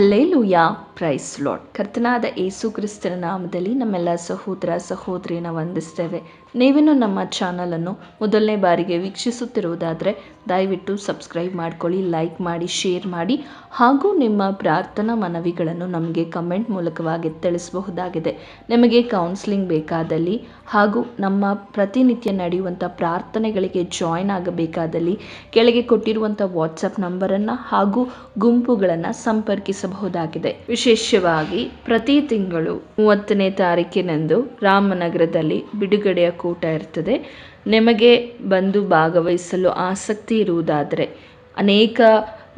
Hallelujah, price lord. ಕರ್ತನಾದ ಯೇಸು ಕ್ರಿಸ್ತನ ನಾಮದಲ್ಲಿ ನಮ್ಮೆಲ್ಲ ಸಹೋದರ ಸಹೋದರಿಯನ್ನು ವಂದಿಸ್ತೇವೆ. ನೀವೇನು ನಮ್ಮ ಚಾನಲನ್ನು ಮೊದಲನೇ ಬಾರಿಗೆ ವೀಕ್ಷಿಸುತ್ತಿರುವುದಾದರೆ ದಯವಿಟ್ಟು ಸಬ್ಸ್ಕ್ರೈಬ್ ಮಾಡ್ಕೊಳ್ಳಿ, ಲೈಕ್ ಮಾಡಿ, ಶೇರ್ ಮಾಡಿ, ಹಾಗೂ ನಿಮ್ಮ ಪ್ರಾರ್ಥನಾ ಮನವಿಗಳನ್ನು ನಮಗೆ ಕಮೆಂಟ್ ಮೂಲಕವಾಗಿ ತಿಳಿಸಬಹುದಾಗಿದೆ. ನಿಮಗೆ ಕೌನ್ಸಿಲಿಂಗ್ ಬೇಕಾದಲ್ಲಿ ಹಾಗೂ ನಮ್ಮ ಪ್ರತಿನಿತ್ಯ ನಡೆಯುವಂಥ ಪ್ರಾರ್ಥನೆಗಳಿಗೆ ಜಾಯ್ನ್ ಆಗಬೇಕಾದಲ್ಲಿ ಕೆಳಗೆ ಕೊಟ್ಟಿರುವಂಥ ವಾಟ್ಸಪ್ ನಂಬರನ್ನು ಹಾಗೂ ಗುಂಪುಗಳನ್ನು ಸಂಪರ್ಕಿಸಬಹುದಾಗಿದೆ. ವಿಶೇಷವಾಗಿ ಪ್ರತಿ ತಿಂಗಳು 30ನೇ ತಾರೀಕಿನಂದು ರಾಮನಗರದಲ್ಲಿ ಬಿಡುಗಡೆಯ ಕೂಟ ಇರ್ತದೆ. ನಿಮಗೆ ಬಂದು ಭಾಗವಹಿಸಲು ಆಸಕ್ತಿ ಇರುವುದಾದರೆ ಅನೇಕ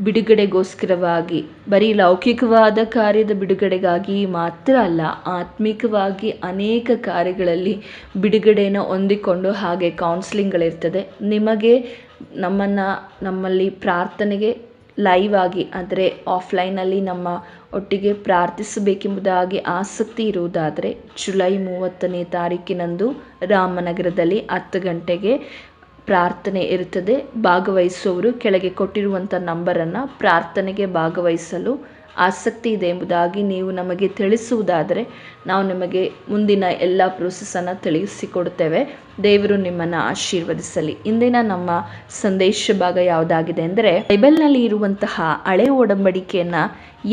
ಬಿಡುಗಡೆಗೋಸ್ಕರವಾಗಿ, ಬರೀ ಲೌಕಿಕವಾದ ಕಾರ್ಯದ ಬಿಡುಗಡೆಗಾಗಿ ಮಾತ್ರ ಅಲ್ಲ, ಆತ್ಮಿಕವಾಗಿ ಅನೇಕ ಕಾರ್ಯಗಳಲ್ಲಿ ಬಿಡುಗಡೆಯನ್ನು ಹೊಂದಿಕೊಂಡು ಹಾಗೆ ಕೌನ್ಸಿಲಿಂಗ್ಗಳಿರ್ತದೆ. ನಿಮಗೆ ನಮ್ಮಲ್ಲಿ ಪ್ರಾರ್ಥನೆಗೆ ಲೈವ್ ಆಗಿ ಅಂದರೆ ಆಫ್ಲೈನಲ್ಲಿ ನಮ್ಮ ಒಟ್ಟಿಗೆ ಪ್ರಾರ್ಥಿಸಬೇಕೆಂಬುದಾಗಿ ಆಸಕ್ತಿ ಇರುವುದಾದರೆ ಜುಲೈ 30ನೇ ತಾರೀಕಿನಂದು ರಾಮನಗರದಲ್ಲಿ 10 ಗಂಟೆಗೆ ಪ್ರಾರ್ಥನೆ ಇರುತ್ತದೆ. ಭಾಗವಹಿಸುವವರು ಕೆಳಗೆ ಕೊಟ್ಟಿರುವಂಥ ನಂಬರನ್ನು ಪ್ರಾರ್ಥನೆಗೆ ಭಾಗವಹಿಸಲು ಆಸಕ್ತಿ ಇದೆ ಎಂಬುದಾಗಿ ನೀವು ನಮಗೆ ತಿಳಿಸುವುದಾದರೆ ನಾವು ನಿಮಗೆ ಮುಂದಿನ ಎಲ್ಲ ಪ್ರೋಸೆಸ್ಸನ್ನು ತಿಳಿಸಿಕೊಡ್ತೇವೆ. ದೇವರು ನಿಮ್ಮನ್ನು ಆಶೀರ್ವದಿಸಲಿ. ಇಂದಿನ ನಮ್ಮ ಸಂದೇಶ ಭಾಗ ಯಾವುದಾಗಿದೆ ಅಂದರೆ, ಬೈಬಲ್ನಲ್ಲಿ ಇರುವಂತಹ ಹಳೆ ಒಡಂಬಡಿಕೆಯನ್ನು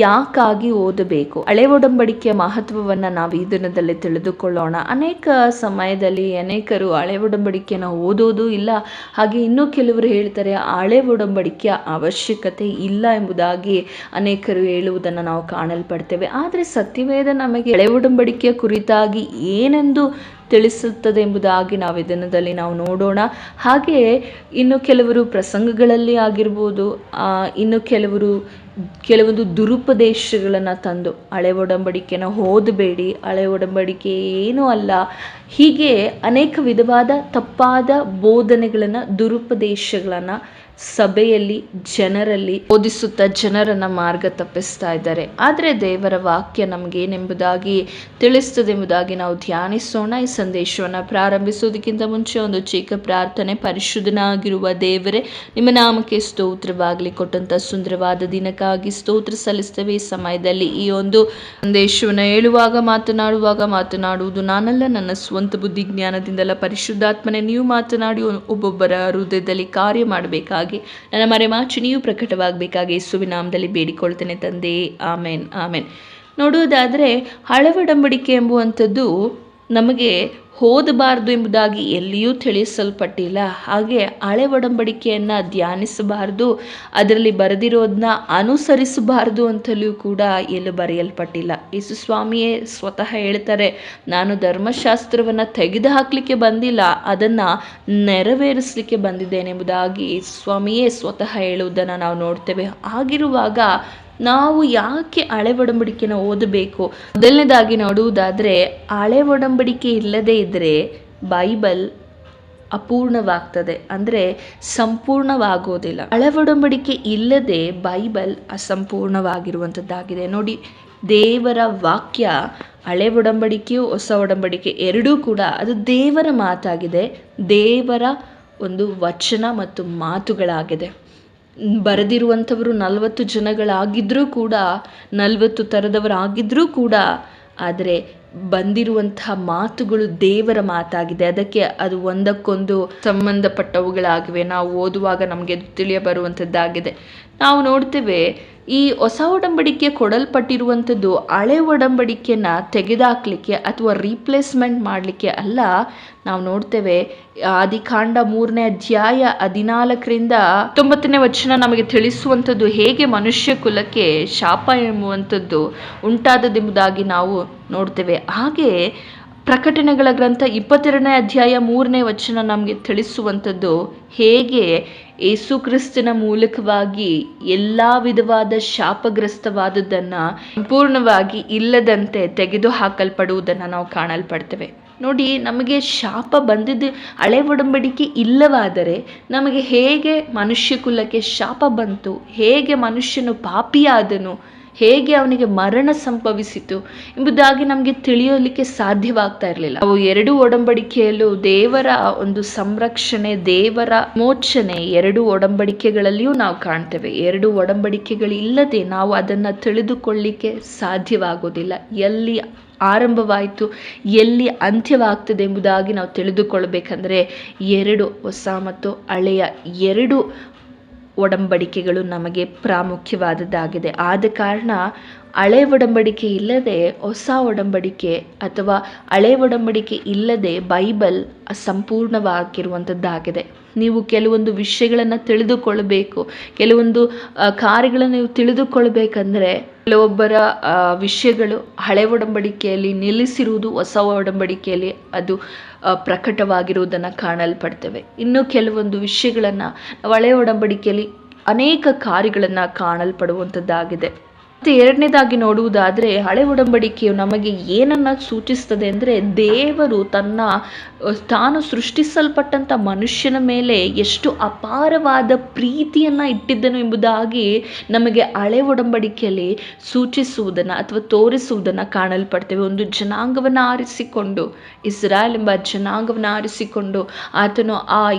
ಯಾಕಾಗಿ ಓದಬೇಕು, ಹಳೆ ಒಡಂಬಡಿಕೆಯ ಮಹತ್ವವನ್ನು ನಾವು ಈ ದಿನದಲ್ಲಿ ತಿಳಿದುಕೊಳ್ಳೋಣ. ಅನೇಕ ಸಮಯದಲ್ಲಿ ಅನೇಕರು ಹಳೆ ಒಡಂಬಡಿಕೆಯನ್ನು ಓದೋದು ಇಲ್ಲ, ಹಾಗೆ ಇನ್ನೂ ಕೆಲವರು ಹೇಳ್ತಾರೆ ಹಳೆ ಒಡಂಬಡಿಕೆಯ ಅವಶ್ಯಕತೆ ಇಲ್ಲ ಎಂಬುದಾಗಿ ಅನೇಕರು ಹೇಳುವುದನ್ನು ನಾವು ಕಾಣಲ್ಪಡ್ತೇವೆ. ಆದರೆ ಸತ್ಯವೇದ ನಮಗೆ ಹಳೆ ಒಡಂಬಡಿಕೆಯ ಕುರಿತಾಗಿ ಏನೆಂದು ತಿಳಿಸುತ್ತದೆ ಎಂಬುದಾಗಿ ನಾವು ಈ ದಿನದಲ್ಲಿ ನಾವು ನೋಡೋಣ. ಹಾಗೆಯೇ ಇನ್ನು ಕೆಲವರು ಪ್ರಸಂಗಗಳಲ್ಲಿ ಆಗಿರ್ಬೋದು, ಇನ್ನು ಕೆಲವೊಂದು ದುರುಪದೇಶಗಳನ್ನು ತಂದು ಹಳೆ ಒಡಂಬಡಿಕೆನ ಓದಬೇಡಿ, ಹಳೆ ಒಡಂಬಡಿಕೆ ಏನೂ ಅಲ್ಲ, ಹೀಗೆ ಅನೇಕ ವಿಧವಾದ ತಪ್ಪಾದ ಬೋಧನೆಗಳನ್ನು, ದುರುಪದೇಶಗಳನ್ನು ಸಭೆಯಲ್ಲಿ ಜನರಲ್ಲಿ ಬೋಧಿಸುತ್ತಾ ಜನರನ್ನು ಮಾರ್ಗ ತಪ್ಪಿಸ್ತಾ ಇದ್ದಾರೆ. ಆದರೆ ದೇವರ ವಾಕ್ಯ ನಮಗೇನೆಂಬುದಾಗಿ ತಿಳಿಸ್ತದೆ ಎಂಬುದಾಗಿ ನಾವು ಧ್ಯಾನಿಸೋಣ. ಈ ಸಂದೇಶವನ್ನು ಪ್ರಾರಂಭಿಸೋದಕ್ಕಿಂತ ಮುಂಚೆ ಒಂದು ಚಿಕ್ಕ ಪ್ರಾರ್ಥನೆ. ಪರಿಶುದ್ಧನಾಗಿರುವ ದೇವರೇ, ನಿಮ್ಮ ನಾಮಕ್ಕೆ ಸ್ತೋತ್ರವಾಗಲಿ. ಕೊಟ್ಟಂಥ ಸುಂದರವಾದ ದಿನಕ್ಕಾಗಿ ಸ್ತೋತ್ರ ಸಲ್ಲಿಸ್ತೇವೆ. ಈ ಸಮಯದಲ್ಲಿ ಈ ಒಂದು ಸಂದೇಶವನ್ನು ಮಾತನಾಡುವುದು ನಾನಲ್ಲ, ನನ್ನ ಸ್ವಂತ ಬುದ್ಧಿ ಜ್ಞಾನದಿಂದಲ್ಲ, ಪರಿಶುದ್ಧಾತ್ಮನೇ ನೀವು ಮಾತನಾಡಿ ಒಬ್ಬೊಬ್ಬರ ಹೃದಯದಲ್ಲಿ ಕಾರ್ಯ ಮಾಡಬೇಕಾಗಿ, ನನ್ನ ಮರೆಮಾಚಿ ನೀವು ಪ್ರಕಟವಾಗಬೇಕಾಗಿ ಯೇಸುವಿನ ನಾಮದಲ್ಲಿ ಬೇಡಿಕೊಳ್ತೇನೆ ತಂದೆ, ಆಮೇನ್ ಆಮೇನ್. ನೋಡುವುದಾದರೆ ಹಳೆ ಒಡಂಬಡಿಕೆ ಎಂಬುವಂಥದ್ದು ನಮಗೆ ಓದಬಾರ್ದು ಎಂಬುದಾಗಿ ಎಲ್ಲಿಯೂ ತಿಳಿಸಲ್ಪಟ್ಟಿಲ್ಲ. ಹಾಗೆ ಹಳೆ ಒಡಂಬಡಿಕೆಯನ್ನು ಧ್ಯಾನಿಸಬಾರ್ದು, ಅದರಲ್ಲಿ ಬರೆದಿರೋದನ್ನ ಅನುಸರಿಸಬಾರ್ದು ಅಂತಲೂ ಕೂಡ ಎಲ್ಲೂ ಬರೆಯಲ್ಪಟ್ಟಿಲ್ಲ. ಯೇಸು ಸ್ವಾಮಿಯೇ ಸ್ವತಃ ಹೇಳ್ತಾರೆ, ನಾನು ಧರ್ಮಶಾಸ್ತ್ರವನ್ನು ತೆಗೆದು ಹಾಕಲಿಕ್ಕೆ ಬಂದಿಲ್ಲ, ಅದನ್ನು ನೆರವೇರಿಸಲಿಕ್ಕೆ ಬಂದಿದ್ದೇನೆ ಎಂಬುದಾಗಿ ಸ್ವಾಮಿಯೇ ಸ್ವತಃ ಹೇಳುವುದನ್ನು ನಾವು ನೋಡ್ತೇವೆ. ಆಗಿರುವಾಗ ನಾವು ಯಾಕೆ ಹಳೆ ಒಡಂಬಡಿಕೆನ ಓದಬೇಕು? ಮೊದಲನೇದಾಗಿ ನೋಡುವುದಾದರೆ, ಹಳೆ ಒಡಂಬಡಿಕೆ ಇಲ್ಲದೇ ಇದ್ದರೆ ಬೈಬಲ್ ಅಪೂರ್ಣವಾಗ್ತದೆ, ಅಂದರೆ ಸಂಪೂರ್ಣವಾಗೋದಿಲ್ಲ. ಹಳೆ ಒಡಂಬಡಿಕೆ ಇಲ್ಲದೆ ಬೈಬಲ್ ಅಸಂಪೂರ್ಣವಾಗಿರುವಂಥದ್ದಾಗಿದೆ. ನೋಡಿ, ದೇವರ ವಾಕ್ಯ, ಹಳೆ ಒಡಂಬಡಿಕೆಯು ಹೊಸ ಒಡಂಬಡಿಕೆ ಎರಡೂ ಕೂಡ ಅದು ದೇವರ ಮಾತಾಗಿದೆ, ದೇವರ ಒಂದು ವಚನ ಮತ್ತು ಮಾತುಗಳಾಗಿದೆ. ಬರೆದಿರುವಂಥವರು 40 ಜನಗಳಾಗಿದ್ದರೂ ಕೂಡ, 40 ಥರದವರಾಗಿದ್ದರೂ ಕೂಡ, ಆದರೆ ಬಂದಿರುವಂತಹ ಮಾತುಗಳು ದೇವರ ಮಾತಾಗಿದೆ. ಅದಕ್ಕೆ ಅದು ಒಂದಕ್ಕೊಂದು ಸಂಬಂಧಪಟ್ಟವುಗಳಾಗಿವೆ. ನಾವು ಓದುವಾಗ ನಮಗೆ ತಿಳಿಯ ಬರುವಂಥದ್ದಾಗಿದೆ. ನಾವು ನೋಡ್ತೇವೆ, ಈ ಹೊಸ ಒಡಂಬಡಿಕೆ ಕೊಡಲ್ಪಟ್ಟಿರುವಂಥದ್ದು ಹಳೆ ಒಡಂಬಡಿಕೆಯನ್ನು ತೆಗೆದುಹಾಕಲಿಕ್ಕೆ ಅಥವಾ ರೀಪ್ಲೇಸ್ಮೆಂಟ್ ಮಾಡಲಿಕ್ಕೆ ಅಲ್ಲ. ನಾವು ನೋಡ್ತೇವೆ, ಆದಿಕಾಂಡ 3ನೇ ಅಧ್ಯಾಯ 14ರಿಂದ 19ನೇ ವಚನ ನಮಗೆ ತಿಳಿಸುವಂಥದ್ದು ಹೇಗೆ ಮನುಷ್ಯ ಕುಲಕ್ಕೆ ಶಾಪ ಎಂಬುವಂಥದ್ದು ಉಂಟಾದದೆಂಬುದಾಗಿ ನಾವು ನೋಡ್ತೇವೆ. ಹಾಗೆ ಪ್ರಕಟಣೆಗಳ ಗ್ರಂಥ 22ನೇ ಅಧ್ಯಾಯ 3ನೇ ವಚನ ನಮಗೆ ತಿಳಿಸುವಂಥದ್ದು ಹೇಗೆ ಯೇಸು ಕ್ರಿಸ್ತನ ಮೂಲಕವಾಗಿ ಎಲ್ಲ ವಿಧವಾದ ಶಾಪಗ್ರಸ್ತವಾದದ್ದನ್ನು ಸಂಪೂರ್ಣವಾಗಿ ಇಲ್ಲದಂತೆ ತೆಗೆದು ಹಾಕಲ್ಪಡುವುದನ್ನು ನಾವು ಕಾಣಲ್ಪಡ್ತೇವೆ. ನೋಡಿ, ನಮಗೆ ಶಾಪ ಬಂದಿದ್ದು ಹಳೆ ಒಡಂಬಡಿಕೆ ಇಲ್ಲವಾದರೆ ನಮಗೆ ಹೇಗೆ ಮನುಷ್ಯ ಕುಲಕ್ಕೆ ಶಾಪ ಬಂತು, ಹೇಗೆ ಮನುಷ್ಯನು ಪಾಪಿಯಾದನು, ಹೇಗೆ ಅವನಿಗೆ ಮರಣ ಸಂಭವಿಸಿತು ಎಂಬುದಾಗಿ ನಮಗೆ ತಿಳಿಯಲಿಕ್ಕೆ ಸಾಧ್ಯವಾಗ್ತಾ ಇರಲಿಲ್ಲ. ನಾವು ಎರಡು ಒಡಂಬಡಿಕೆಯಲ್ಲೂ ದೇವರ ಒಂದು ಸಂರಕ್ಷಣೆ, ದೇವರ ಮೋಚನೆ ಎರಡು ಒಡಂಬಡಿಕೆಗಳಲ್ಲಿಯೂ ನಾವು ಕಾಣ್ತೇವೆ. ಎರಡು ಒಡಂಬಡಿಕೆಗಳಿಲ್ಲದೆ ನಾವು ಅದನ್ನು ತಿಳಿದುಕೊಳ್ಳಿಕ್ಕೆ ಸಾಧ್ಯವಾಗೋದಿಲ್ಲ. ಎಲ್ಲಿ ಆರಂಭವಾಯಿತು, ಎಲ್ಲಿ ಅಂತ್ಯವಾಗ್ತದೆ ಎಂಬುದಾಗಿ ನಾವು ತಿಳಿದುಕೊಳ್ಬೇಕಂದ್ರೆ ಎರಡು ಹೊಸ ಮತ್ತು ಹಳೆಯ ಎರಡು ಒಡಂಬಡಿಕೆಗಳು ನಮಗೆ ಪ್ರಾಮುಖ್ಯವಾದದ್ದಾಗಿದೆ. ಆದ ಕಾರಣ ಹಳೆ ಒಡಂಬಡಿಕೆ ಇಲ್ಲದೆ ಹೊಸ ಒಡಂಬಡಿಕೆ ಅಥವಾ ಹಳೆ ಒಡಂಬಡಿಕೆ ಇಲ್ಲದೆ ಬೈಬಲ್ ಅಸಂಪೂರ್ಣವಾಗಿರುವಂಥದ್ದಾಗಿದೆ. ನೀವು ಕೆಲವೊಂದು ವಿಷಯಗಳನ್ನು ತಿಳಿದುಕೊಳ್ಳಬೇಕು, ಕೆಲವೊಂದು ಕಾರ್ಯಗಳನ್ನು ನೀವು ತಿಳಿದುಕೊಳ್ಬೇಕಂದ್ರೆ ಕೆಲವೊಬ್ಬರ ವಿಷಯಗಳು ಹಳೆ ಒಡಂಬಡಿಕೆಯಲ್ಲಿ ನಿಲ್ಲಿಸಿರುವುದು ಹೊಸ ಒಡಂಬಡಿಕೆಯಲ್ಲಿ ಅದು ಪ್ರಕಟವಾಗಿರುವುದನ್ನು ಕಾಣಲ್ಪಡ್ತೇವೆ. ಇನ್ನು ಕೆಲವೊಂದು ವಿಷಯಗಳನ್ನು ನಾವು ಹಳೆ ಒಡಂಬಡಿಕೆಯಲ್ಲಿ ಅನೇಕ ಕಾರ್ಯಗಳನ್ನು ಕಾಣಲ್ಪಡುವಂಥದ್ದಾಗಿದೆ. ಮತ್ತು ಎರಡನೇದಾಗಿ ನೋಡುವುದಾದರೆ ಹಳೆ ಒಡಂಬಡಿಕೆಯು ನಮಗೆ ಏನನ್ನು ಸೂಚಿಸ್ತದೆ ಅಂದರೆ ದೇವರು ತಾನು ಸೃಷ್ಟಿಸಲ್ಪಟ್ಟಂಥ ಮನುಷ್ಯನ ಮೇಲೆ ಎಷ್ಟು ಅಪಾರವಾದ ಪ್ರೀತಿಯನ್ನು ಇಟ್ಟಿದ್ದನು ಎಂಬುದಾಗಿ ನಮಗೆ ಹಳೆ ಒಡಂಬಡಿಕೆಯಲ್ಲಿ ಸೂಚಿಸುವುದನ್ನು ಅಥವಾ ತೋರಿಸುವುದನ್ನು ಕಾಣಲ್ಪಡ್ತೇವೆ. ಒಂದು ಜನಾಂಗವನ್ನು ಆರಿಸಿಕೊಂಡು, ಇಸ್ರಾಯೇಲ್ ಎಂಬ ಜನಾಂಗವನ್ನು ಆರಿಸಿಕೊಂಡು ಆತನು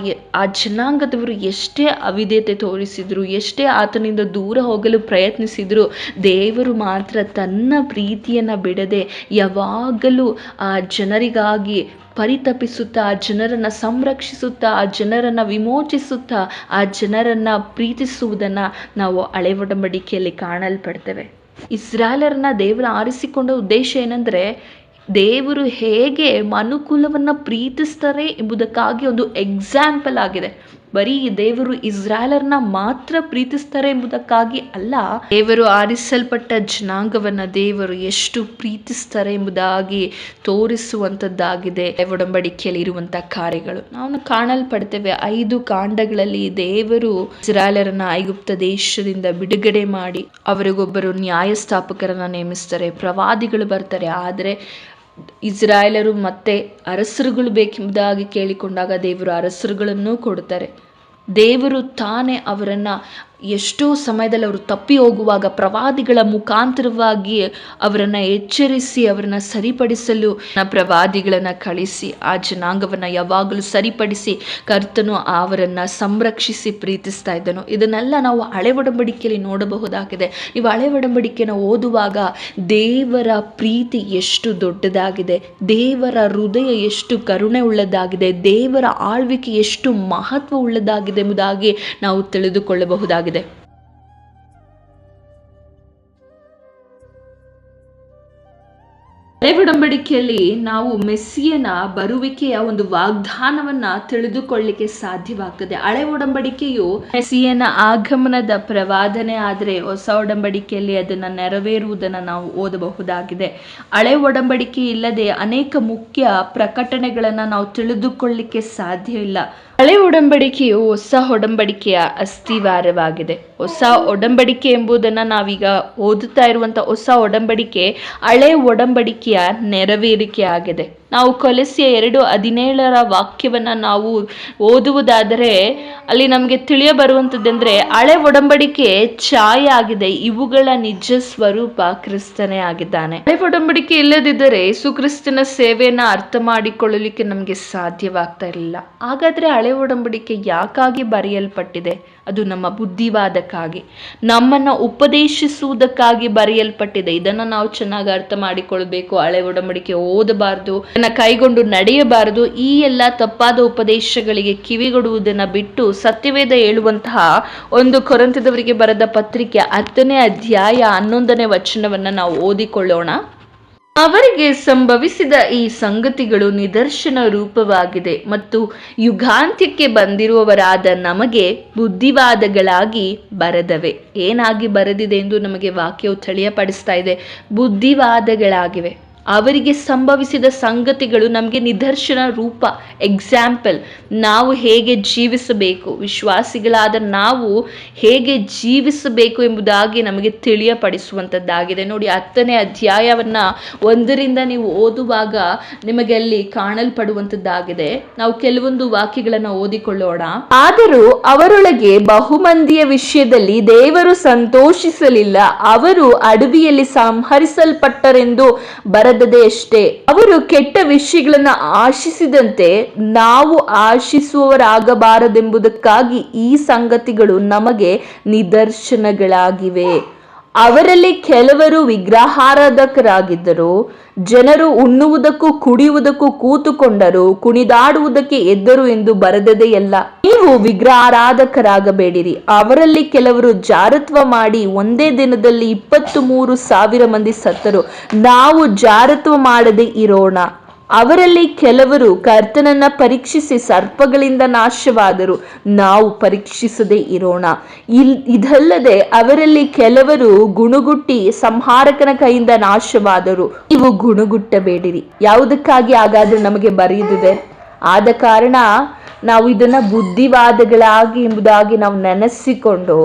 ಆ ಜನಾಂಗದವರು ಎಷ್ಟೇ ಅವಿಧೇಯತೆ ತೋರಿಸಿದ್ರು, ಎಷ್ಟೇ ಆತನಿಂದ ದೂರ ಹೋಗಲು ಪ್ರಯತ್ನಿಸಿದ್ರು, ದೇವರು ಮಾತ್ರ ತನ್ನ ಪ್ರೀತಿಯನ್ನು ಬಿಡದೆ ಯಾವಾಗಲೂ ಆ ಜನರಿಗಾಗಿ ಪರಿತಪಿಸುತ್ತಾ, ಆ ಜನರನ್ನು ಸಂರಕ್ಷಿಸುತ್ತಾ, ಆ ಜನರನ್ನು ವಿಮೋಚಿಸುತ್ತಾ, ಆ ಜನರನ್ನು ಪ್ರೀತಿಸುವುದನ್ನು ನಾವು ಹಳೆ ಒಡಂಬಡಿಕೆಯಲ್ಲಿ ಕಾಣಲ್ಪಡ್ತೇವೆ. ಇಸ್ರಾಯೇಲರನ್ನ ದೇವರು ಆರಿಸಿಕೊಂಡ ಉದ್ದೇಶ ಏನಂದರೆ ದೇವರು ಹೇಗೆ ಮನುಕುಲವನ್ನು ಪ್ರೀತಿಸ್ತಾರೆ ಎಂಬುದಕ್ಕಾಗಿ ಒಂದು ಎಕ್ಸಾಂಪಲ್ ಆಗಿದೆ. ಬರೀ ದೇವರು ಇಸ್ರಾಯೇಲರನ್ನ ಮಾತ್ರ ಪ್ರೀತಿಸ್ತಾರೆ ಎಂಬುದಕ್ಕಾಗಿ ಅಲ್ಲ, ದೇವರು ಆರಿಸಲ್ಪಟ್ಟ ಜನಾಂಗವನ್ನು ದೇವರು ಎಷ್ಟು ಪ್ರೀತಿಸ್ತಾರೆ ಎಂಬುದಾಗಿ ತೋರಿಸುವಂಥದ್ದಾಗಿದೆ ಒಡಂಬಡಿಕೆಯಲ್ಲಿ ಇರುವಂಥ ಕಾರ್ಯಗಳು. ನಾವು ಕಾಣಲ್ಪಡ್ತೇವೆ 5 ಕಾಂಡಗಳಲ್ಲಿ ದೇವರು ಇಸ್ರಾಯೇಲರನ್ನ ಐಗುಪ್ತ ದೇಶದಿಂದ ಬಿಡುಗಡೆ ಮಾಡಿ ಅವರಿಗೊಬ್ಬರು ನ್ಯಾಯಸ್ಥಾಪಕರನ್ನ ನೇಮಿಸ್ತಾರೆ, ಪ್ರವಾದಿಗಳು ಬರ್ತಾರೆ. ಆದರೆ ಇಸ್ರಾಯೇಲರು ಮತ್ತೆ ಅರಸರುಗಳು ಬೇಕೆಂಬುದಾಗಿ ಕೇಳಿಕೊಂಡಾಗ ದೇವರು ಅರಸರುಗಳನ್ನು ಕೊಡ್ತಾರೆ. ದೇವರು ತಾನೇ ಅವರನ್ನು ಎಷ್ಟೋ ಸಮಯದಲ್ಲಿ ಅವರು ತಪ್ಪಿ ಹೋಗುವಾಗ ಪ್ರವಾದಿಗಳ ಮುಖಾಂತರವಾಗಿ ಅವರನ್ನು ಎಚ್ಚರಿಸಿ ಅವರನ್ನು ಸರಿಪಡಿಸಲು ಪ್ರವಾದಿಗಳನ್ನು ಕಳಿಸಿ ಆ ಜನಾಂಗವನ್ನು ಯಾವಾಗಲೂ ಸರಿಪಡಿಸಿ ಕರ್ತನು ಅವರನ್ನು ಸಂರಕ್ಷಿಸಿ ಪ್ರೀತಿಸ್ತಾ ಇದ್ದನು. ಇದನ್ನೆಲ್ಲ ನಾವು ಹಳೆ ಒಡಂಬಡಿಕೆಯಲ್ಲಿ ನೋಡಬಹುದಾಗಿದೆ. ನೀವು ಹಳೆ ಒಡಂಬಡಿಕೆಯನ್ನು ಓದುವಾಗ ದೇವರ ಪ್ರೀತಿ ಎಷ್ಟು ದೊಡ್ಡದಾಗಿದೆ, ದೇವರ ಹೃದಯ ಎಷ್ಟು ಕರುಣೆ ಉಳ್ಳದಾಗಿದೆ, ದೇವರ ಆಳ್ವಿಕೆ ಎಷ್ಟು ಮಹತ್ವ ಉಳ್ಳದಾಗಿದೆ ಎಂಬುದಾಗಿ ನಾವು ತಿಳಿದುಕೊಳ್ಳಬಹುದಾಗಿದೆ. ಹಳೆ ಒಡಂಬಡಿಕೆಯಲ್ಲಿ ನಾವು ಮೆಸ್ಸಿಯನ ಬರುವಿಕೆಯ ಒಂದು ವಾಗ್ದಾನವನ್ನ ತಿಳಿದುಕೊಳ್ಳಲಿಕ್ಕೆ ಸಾಧ್ಯವಾಗ್ತದೆ. ಹಳೆ ಒಡಂಬಡಿಕೆಯು ಮೆಸ್ಸಿಯನ ಆಗಮನದ ಪ್ರವಾದನೆ ಆದರೆ ಹೊಸ ಒಡಂಬಡಿಕೆಯಲ್ಲಿ ಅದನ್ನು ನೆರವೇರುವುದನ್ನು ನಾವು ಓದಬಹುದಾಗಿದೆ. ಹಳೆ ಒಡಂಬಡಿಕೆ ಇಲ್ಲದೆ ಅನೇಕ ಮುಖ್ಯ ಪ್ರಕಟಣೆಗಳನ್ನು ನಾವು ತಿಳಿದುಕೊಳ್ಳಲಿಕ್ಕೆ ಸಾಧ್ಯ ಇಲ್ಲ. ಹಳೆ ಒಡಂಬಡಿಕೆಯು ಹೊಸ ಒಡಂಬಡಿಕೆಯ ಅಸ್ಥಿವಾರವಾಗಿದೆ. ಹೊಸ ಒಡಂಬಡಿಕೆ ಎಂಬುದನ್ನು ನಾವೀಗ ಓದುತ್ತಾ ಇರುವಂಥ ಹೊಸ ಒಡಂಬಡಿಕೆ ಹಳೆ ಒಡಂಬಡಿಕೆಯ ನೆರವೇರಿಕೆ ಆಗಿದೆ. ನಾವು ಕೊಲೊಸ್ಸೆ 2:17 ವಾಕ್ಯವನ್ನು ನಾವು ಓದುವುದಾದರೆ ಅಲ್ಲಿ ನಮಗೆ ತಿಳಿಯ ಬರುವಂಥದ್ದೆಂದರೆ ಹಳೆ ಒಡಂಬಡಿಕೆ ಛಾಯೆ ಆಗಿದೆ, ಇವುಗಳ ನಿಜ ಸ್ವರೂಪ ಕ್ರಿಸ್ತನೇ ಆಗಿದ್ದಾನೆ. ಹಳೆ ಒಡಂಬಡಿಕೆ ಇಲ್ಲದಿದ್ದರೆ ಸುಕ್ರಿಸ್ತನ ಸೇವೆಯನ್ನು ಅರ್ಥ ಮಾಡಿಕೊಳ್ಳಲಿಕ್ಕೆ ನಮಗೆ ಸಾಧ್ಯವಾಗ್ತಾ ಇರಲಿಲ್ಲ. ಹಾಗಾದರೆ ಹಳೆ ಒಡಂಬಡಿಕೆ ಯಾಕಾಗಿ ಬರೆಯಲ್ಪಟ್ಟಿದೆ? ಅದು ನಮ್ಮ ಬುದ್ಧಿವಾದಕ್ಕಾಗಿ, ನಮ್ಮನ್ನು ಉಪದೇಶಿಸುವುದಕ್ಕಾಗಿ ಬರೆಯಲ್ಪಟ್ಟಿದೆ. ಇದನ್ನು ನಾವು ಚೆನ್ನಾಗಿ ಅರ್ಥ ಮಾಡಿಕೊಳ್ಬೇಕು. ಹಳೆ ಒಡಂಬಡಿಕೆ ಓದಬಾರ್ದು, ಕೈಗೊಂಡು ನಡೆಯಬಾರದು. ಈ ಎಲ್ಲ ತಪ್ಪಾದ ಉಪದೇಶಗಳಿಗೆ ಕಿವಿಗೊಡುವುದನ್ನು ಬಿಟ್ಟು ಸತ್ಯವೇದ ಹೇಳುವಂತಹ 1 ಕೊರಿಂಥದವರಿಗೆ ಬರೆದ ಪತ್ರಿಕೆ 10ನೇ ಅಧ್ಯಾಯ 11ನೇ ವಚನವನ್ನು ನಾವು ಓದಿಕೊಳ್ಳೋಣ. ಅವರಿಗೆ ಸಂಭವಿಸಿದ ಈ ಸಂಗತಿಗಳು ನಿದರ್ಶನ ರೂಪವಾಗಿದೆ ಮತ್ತು ಯುಗಾಂತ್ಯಕ್ಕೆ ಬಂದಿರುವವರಾದ ನಮಗೆ ಬುದ್ಧಿವಾದಗಳಾಗಿ ಬರೆದವೆ. ಏನಾಗಿ ಬರೆದಿದೆ ಎಂದು ನಮಗೆ ವಾಕ್ಯವು ತಿಳಿಯಪಡಿಸ್ತಾ ಇದೆ. ಬುದ್ಧಿವಾದಗಳಾಗಿವೆ. ಅವರಿಗೆ ಸಂಭವಿಸಿದ ಸಂಗತಿಗಳು ನಮಗೆ ನಿದರ್ಶನ ರೂಪ, ಎಕ್ಸಾಂಪಲ್. ನಾವು ಹೇಗೆ ಜೀವಿಸಬೇಕು, ವಿಶ್ವಾಸಿಗಳಾದ ನಾವು ಹೇಗೆ ಜೀವಿಸಬೇಕು ಎಂಬುದಾಗಿ ನಮಗೆ ತಿಳಿಯಪಡಿಸುವಂಥದ್ದಾಗಿದೆ. ನೋಡಿ, 10ನೇ ಅಧ್ಯಾಯವನ್ನ 1ರಿಂದ ನೀವು ಓದುವಾಗ ನಿಮಗೆ ಅಲ್ಲಿ ಕಾಣಲ್ಪಡುವಂಥದ್ದಾಗಿದೆ. ನಾವು ಕೆಲವೊಂದು ವಾಕ್ಯಗಳನ್ನು ಓದಿಕೊಳ್ಳೋಣ. ಆದರೂ ಅವರೊಳಗೆ ಬಹುಮಂದಿಯ ವಿಷಯದಲ್ಲಿ ದೇವರು ಸಂತೋಷಿಸಲಿಲ್ಲ, ಅವರು ಅಡವಿಯಲ್ಲಿ ಸಂಹರಿಸಲ್ಪಟ್ಟರೆಂದು ಬರೆದದೆ ಅಷ್ಟೇ. ಅವರು ಕೆಟ್ಟ ವಿಷಯಗಳನ್ನು ಆಶಿಸಿದಂತೆ ನಾವು ಆಶಿಸುವವರಾಗಬಾರದೆಂಬುದಕ್ಕಾಗಿ ಈ ಸಂಗತಿಗಳು ನಮಗೆ ನಿದರ್ಶನಗಳಾಗಿವೆ. ಅವರಲ್ಲಿ ಕೆಲವರು ವಿಗ್ರಹಾರಾಧಕರಾಗಿದ್ದರು. ಜನರು ಉಣ್ಣುವುದಕ್ಕೂ ಕುಡಿಯುವುದಕ್ಕೂ ಕೂತುಕೊಂಡರು, ಕುಣಿದಾಡುವುದಕ್ಕೆ ಎದ್ದರು ಎಂದು ಬರೆದದೆಯಲ್ಲ. ನೀವು ವಿಗ್ರಹಾರಾಧಕರಾಗಬೇಡಿರಿ. ಅವರಲ್ಲಿ ಕೆಲವರು ಜಾರತ್ವ ಮಾಡಿ ಒಂದೇ ದಿನದಲ್ಲಿ 23,000 ಮಂದಿ ಸತ್ತರು. ನಾವು ಜಾರತ್ವ ಮಾಡದೆ ಇರೋಣ. ಅವರಲ್ಲಿ ಕೆಲವರು ಕರ್ತನನ್ನ ಪರೀಕ್ಷಿಸಿ ಸರ್ಪಗಳಿಂದ ನಾಶವಾದರು. ನಾವು ಪರೀಕ್ಷಿಸದೆ ಇರೋಣ. ಇದಲ್ಲದೆ ಅವರಲ್ಲಿ ಕೆಲವರು ಗುಣಗುಟ್ಟಿ ಸಂಹಾರಕನ ಕೈಯಿಂದ ನಾಶವಾದರು. ನೀವು ಗುಣಗುಟ್ಟಬೇಡಿರಿ. ಯಾವುದಕ್ಕಾಗಿ ಹಾಗಾದ್ರೆ ನಮಗೆ ಬರೆಯುತ್ತಿದೆ? ಆದ ಕಾರಣ ನಾವು ಇದನ್ನ ಬುದ್ಧಿವಾದಗಳಾಗಿ ಎಂಬುದಾಗಿ ನಾವು ನೆನೆಸಿಕೊಂಡು,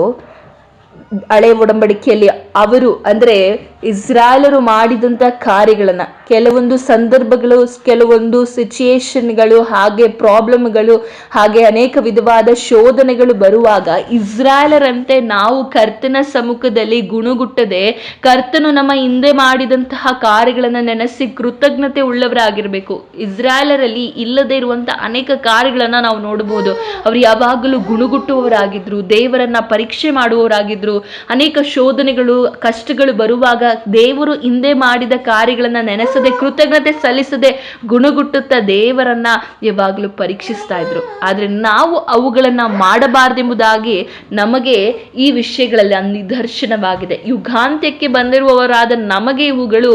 ಹಳೆ ಒಡಂಬಡಿಕೆಯಲ್ಲಿ ಅವರು ಅಂದ್ರೆ ಇಸ್ರಾಯೇಲರು ಮಾಡಿದಂತ ಕಾರ್ಯಗಳನ್ನ, ಕೆಲವೊಂದು ಸಂದರ್ಭಗಳು, ಕೆಲವೊಂದು ಸಿಚುಯೇಷನ್ಗಳು, ಹಾಗೆ ಪ್ರಾಬ್ಲಮ್ಗಳು, ಹಾಗೆ ಅನೇಕ ವಿಧವಾದ ಶೋಧನೆಗಳು ಬರುವಾಗ ಇಸ್ರಾಯೇಲರಂತೆ ನಾವು ಕರ್ತನ ಸಮ್ಮುಖದಲ್ಲಿ ಗುಣಗುಟ್ಟದೆ ಕರ್ತನು ನಮ್ಮ ಹಿಂದೆ ಮಾಡಿದಂತಹ ಕಾರ್ಯಗಳನ್ನ ನೆನೆಸಿ ಕೃತಜ್ಞತೆ ಉಳ್ಳವರಾಗಿರ್ಬೇಕು. ಇಸ್ರಾಯೇಲರಲ್ಲಿ ಇಲ್ಲದೆ ಇರುವಂತಹ ಅನೇಕ ಕಾರ್ಯಗಳನ್ನ ನಾವು ನೋಡಬಹುದು. ಅವರು ಯಾವಾಗಲೂ ಗುಣಗುಟ್ಟುವವರಾಗಿದ್ರು, ದೇವರನ್ನ ಪರೀಕ್ಷೆ ಮಾಡುವವರಾಗಿದ್ರು. ಅನೇಕ ಶೋಧನೆಗಳು, ಕಷ್ಟಗಳು ಬರುವಾಗ ದೇವರು ಹಿಂದೆ ಮಾಡಿದ ಕಾರ್ಯಗಳನ್ನ ನೆನೆಸದೆ, ಕೃತಜ್ಞತೆ ಸಲ್ಲಿಸದೆ, ಗುಣಗುಟ್ಟುತ್ತಾ ದೇವರನ್ನ ಯಾವಾಗಲೂ ಪರೀಕ್ಷಿಸ್ತಾ ಇದ್ರು. ಆದ್ರೆ ನಾವು ಅವುಗಳನ್ನ ಮಾಡಬಾರದೆಂಬುದಾಗಿ ನಮಗೆ ಈ ವಿಷಯಗಳಲ್ಲಿ ನಿದರ್ಶನವಾಗಿದೆ. ಯುಗಾಂತ್ಯಕ್ಕೆ ಬಂದಿರುವವರಾದ ನಮಗೆ ಇವುಗಳು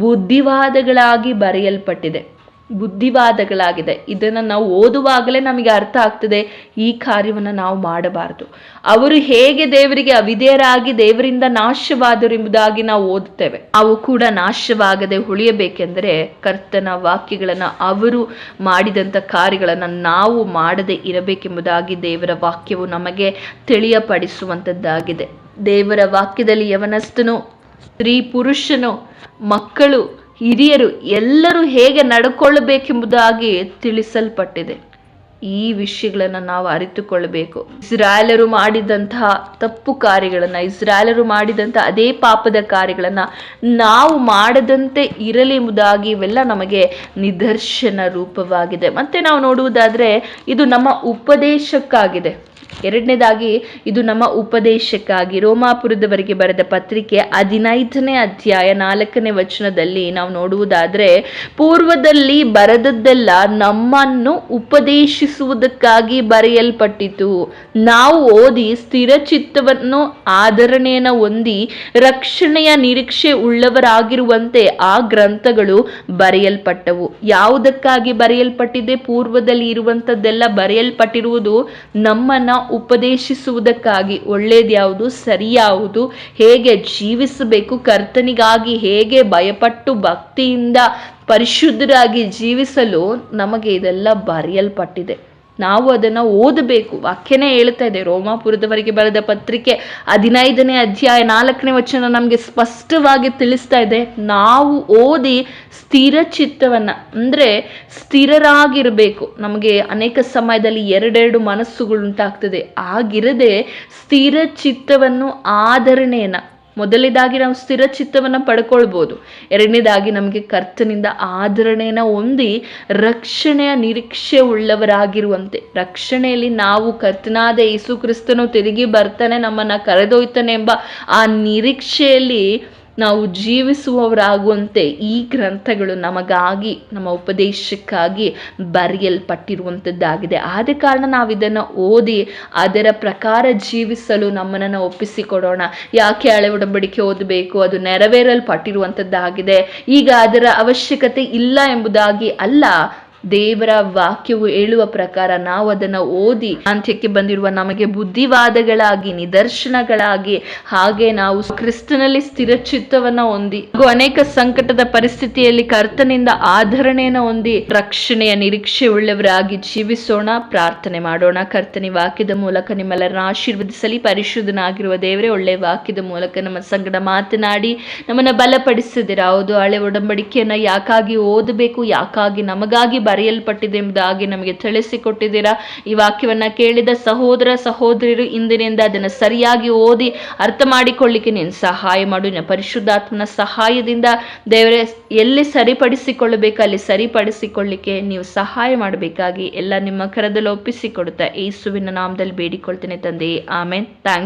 ಬುದ್ಧಿವಾದಗಳಾಗಿ ಬರೆಯಲ್ಪಟ್ಟಿದೆ. ಬುದ್ಧಿವಾದಗಳಾಗಿದೆ. ಇದನ್ನು ನಾವು ಓದುವಾಗಲೇ ನಮಗೆ ಅರ್ಥ ಆಗ್ತದೆ, ಈ ಕಾರ್ಯವನ್ನು ನಾವು ಮಾಡಬಾರದು. ಅವರು ಹೇಗೆ ದೇವರಿಗೆ ಅವಿಧೇಯರಾಗಿ ದೇವರಿಂದ ನಾಶವಾದರು ಎಂಬುದಾಗಿ ನಾವು ಓದುತ್ತೇವೆ. ಅವು ಕೂಡ ನಾಶವಾಗದೆ ಉಳಿಯಬೇಕೆಂದರೆ ಕರ್ತನ ವಾಕ್ಯಗಳನ್ನು, ಅವರು ಮಾಡಿದಂಥ ಕಾರ್ಯಗಳನ್ನು ನಾವು ಮಾಡದೆ ಇರಬೇಕೆಂಬುದಾಗಿ ದೇವರ ವಾಕ್ಯವು ನಮಗೆ ತಿಳಿಯಪಡಿಸುವಂಥದ್ದಾಗಿದೆ. ದೇವರ ವಾಕ್ಯದಲ್ಲಿ ಯವನಸ್ಥನು, ಸ್ತ್ರೀ ಪುರುಷನು, ಮಕ್ಕಳು, ಹಿರಿಯರು ಎಲ್ಲರೂ ಹೇಗೆ ನಡ್ಕೊಳ್ಳಬೇಕೆಂಬುದಾಗಿ ತಿಳಿಸಲ್ಪಟ್ಟಿದೆ. ಈ ವಿಷಯಗಳನ್ನು ನಾವು ಅರಿತುಕೊಳ್ಳಬೇಕು. ಇಸ್ರಾಯೇಲರು ಮಾಡಿದಂತಹ ತಪ್ಪು ಕಾರ್ಯಗಳನ್ನು, ಇಸ್ರಾಯೇಲರು ಮಾಡಿದಂಥ ಅದೇ ಪಾಪದ ಕಾರ್ಯಗಳನ್ನು ನಾವು ಮಾಡದಂತೆ ಇರಲಿ ಎಂಬುದಾಗಿ ಇವೆಲ್ಲ ನಮಗೆ ನಿದರ್ಶನ ರೂಪವಾಗಿದೆ. ಮತ್ತೆ ನಾವು ನೋಡುವುದಾದ್ರೆ ಇದು ನಮ್ಮ ಉಪದೇಶಕ್ಕಾಗಿದೆ. ಎರಡನೇದಾಗಿ ಇದು ನಮ್ಮ ಉಪದೇಶಕ್ಕಾಗಿ. ರೋಮಾಪುರದವರಿಗೆ ಬರೆದ ಪತ್ರಿಕೆ 15ನೇ ಅಧ್ಯಾಯ 4ನೇ ವಚನದಲ್ಲಿ ನಾವು ನೋಡುವುದಾದ್ರೆ, ಪೂರ್ವದಲ್ಲಿ ಬರೆದದ್ದೆಲ್ಲ ನಮ್ಮನ್ನು ಉಪದೇಶಿಸುವುದಕ್ಕಾಗಿ ಬರೆಯಲ್ಪಟ್ಟಿತು. ನಾವು ಓದಿ ಸ್ಥಿರ ಚಿತ್ತವನ್ನು, ಆದರಣೆಯನ್ನು ಹೊಂದಿ ರಕ್ಷಣೆಯ ನಿರೀಕ್ಷೆ ಉಳ್ಳವರಾಗಿರುವಂತೆ ಆ ಗ್ರಂಥಗಳು ಬರೆಯಲ್ಪಟ್ಟವು. ಯಾವುದಕ್ಕಾಗಿ ಬರೆಯಲ್ಪಟ್ಟಿದೆ? ಪೂರ್ವದಲ್ಲಿ ಇರುವಂಥದ್ದೆಲ್ಲ ಬರೆಯಲ್ಪಟ್ಟಿರುವುದು ನಮ್ಮನ್ನ ಉಪದೇಶಿಸುವುದಕ್ಕಾಗಿ. ಒಳ್ಳೇದ್ಯಾವುದು, ಸರಿಯಾವುದು, ಹೇಗೆ ಜೀವಿಸಬೇಕು, ಕರ್ತನಿಗಾಗಿ ಹೇಗೆ ಭಯಪಟ್ಟು ಭಕ್ತಿಯಿಂದ ಪರಿಶುದ್ಧರಾಗಿ ಜೀವಿಸಲು ನಮಗೆ ಇದೆಲ್ಲ ಬರೆಯಲ್ಪಟ್ಟಿದೆ. ನಾವು ಅದನ್ನು ಓದಬೇಕು. ವಾಕ್ಯನೇ ಹೇಳ್ತಾ ಇದೆ. ರೋಮಾಪುರದವರಿಗೆ ಬರೆದ ಪತ್ರಿಕೆ 15ನೇ ಅಧ್ಯಾಯ 4ನೇ ವಚನ ನಮಗೆ ಸ್ಪಷ್ಟವಾಗಿ ತಿಳಿಸ್ತಾ ಇದೆ. ನಾವು ಓದಿ ಸ್ಥಿರ ಚಿತ್ತವನ್ನ, ಅಂದ್ರೆ ಸ್ಥಿರರಾಗಿರ್ಬೇಕು. ನಮಗೆ ಅನೇಕ ಸಮಯದಲ್ಲಿ ಎರಡೆರಡು ಮನಸ್ಸುಗಳು ಉಂಟಾಗ್ತದೆ. ಆಗಿರದೆ ಸ್ಥಿರ ಚಿತ್ತವನ್ನು, ಆಧರಣೆಯನ್ನ, ಮೊದಲನೇದಾಗಿ ನಾವು ಸ್ಥಿರ ಚಿತ್ತವನ್ನು ಪಡ್ಕೊಳ್ಬೋದು. ಎರಡನೇದಾಗಿ ನಮಗೆ ಕರ್ತನಿಂದ ಆಧರಣೆಯನ್ನು ಹೊಂದಿ ರಕ್ಷಣೆಯ ನಿರೀಕ್ಷೆ ಉಳ್ಳವರಾಗಿರುವಂತೆ, ರಕ್ಷಣೆಯಲ್ಲಿ ನಾವು ಕರ್ತನಾದ ಯೇಸು ಕ್ರಿಸ್ತನು ತಿರುಗಿ ಬರ್ತಾನೆ, ನಮ್ಮನ್ನು ಕರೆದೊಯ್ತಾನೆ ಎಂಬ ಆ ನಿರೀಕ್ಷೆಯಲ್ಲಿ ನಾವು ಜೀವಿಸುವವರಾಗುವಂತೆ ಈ ಗ್ರಂಥಗಳು ನಮಗಾಗಿ, ನಮ್ಮ ಉಪದೇಶಕ್ಕಾಗಿ ಬರೆಯಲ್ಪಟ್ಟಿರುವಂಥದ್ದಾಗಿದೆ. ಆದ ಕಾರಣ ನಾವು ಇದನ್ನು ಓದಿ ಅದರ ಪ್ರಕಾರ ಜೀವಿಸಲು ನಮ್ಮನ್ನು ಒಪ್ಪಿಸಿಕೊಡೋಣ. ಯಾಕೆ ಹಳೆ ಒಡಂಬಡಿಕೆ ಓದಬೇಕು? ಅದು ನೆರವೇರಲ್ಪಟ್ಟಿರುವಂಥದ್ದಾಗಿದೆ. ಈಗ ಅದರ ಅವಶ್ಯಕತೆ ಇಲ್ಲ ಎಂಬುದಾಗಿ ಅಲ್ಲ. ದೇವರ ವಾಕ್ಯವು ಹೇಳುವ ಪ್ರಕಾರ ನಾವು ಅದನ್ನು ಓದಿ ಅಂತ್ಯಕ್ಕೆ ಬಂದಿರುವ ನಮಗೆ ಬುದ್ಧಿವಾದಗಳಾಗಿ, ನಿದರ್ಶನಗಳಾಗಿ, ಹಾಗೆ ನಾವು ಕ್ರಿಸ್ತನಲ್ಲಿ ಸ್ಥಿರ ಚಿತ್ತವನ್ನ ಹೊಂದಿ ಹಾಗೂ ಅನೇಕ ಸಂಕಟದ ಪರಿಸ್ಥಿತಿಯಲ್ಲಿ ಕರ್ತನಿಂದ ಆಧರಣೆಯನ್ನು ಹೊಂದಿ ರಕ್ಷಣೆಯ ನಿರೀಕ್ಷೆ ಉಳ್ಳವರಾಗಿ ಜೀವಿಸೋಣ. ಪ್ರಾರ್ಥನೆ ಮಾಡೋಣ. ಕರ್ತನಿ ವಾಕ್ಯದ ಮೂಲಕ ನಿಮ್ಮೆಲ್ಲರನ್ನ ಆಶೀರ್ವದಿಸಲಿ. ಪರಿಶುದ್ಧನಾಗಿರುವ ದೇವರೇ, ಒಳ್ಳೆ ವಾಕ್ಯದ ಮೂಲಕ ನಮ್ಮ ಸಂಗಡ ಮಾತನಾಡಿ ನಮ್ಮನ್ನ ಬಲಪಡಿಸಿದಿರ. ಹೌದು, ಹಳೆ ಒಡಂಬಡಿಕೆಯನ್ನ ಯಾಕಾಗಿ ಓದಬೇಕು, ಯಾಕಾಗಿ ನಮಗಾಗಿ ಬರೆಯಲ್ಪಟ್ಟಿದೆ ಎಂಬುದಾಗಿ ನಮಗೆ ತಿಳಿಸಿಕೊಟ್ಟಿದ್ದೀರಾ. ಈ ವಾಕ್ಯವನ್ನ ಕೇಳಿದ ಸಹೋದರ ಸಹೋದರಿಯರು ಇಂದಿನಿಂದ ಅದನ್ನು ಸರಿಯಾಗಿ ಓದಿ ಅರ್ಥ ಮಾಡಿಕೊಳ್ಳಿಕ್ಕೆ ನೀನು ಸಹಾಯ ಮಾಡು. ನಿನ್ನ ಪರಿಶುದ್ಧಾತ್ಮನ ಸಹಾಯದಿಂದ ದೇವರೇ, ಎಲ್ಲಿ ಸರಿಪಡಿಸಿಕೊಳ್ಳಬೇಕು ಅಲ್ಲಿ ಸರಿಪಡಿಸಿಕೊಳ್ಳಿಕ್ಕೆ ನೀವು ಸಹಾಯ ಮಾಡಬೇಕಾಗಿ ಎಲ್ಲ ನಿಮ್ಮ ಕರದಲ್ಲಿ ಒಪ್ಪಿಸಿಕೊಡುತ್ತಾ ಯೇಸುವಿನ ನಾಮದಲ್ಲಿ ಬೇಡಿಕೊಳ್ತೇನೆ ತಂದೆಯೇ, ಆಮೆನ್. ಥ್ಯಾಂಕ್ಸ್.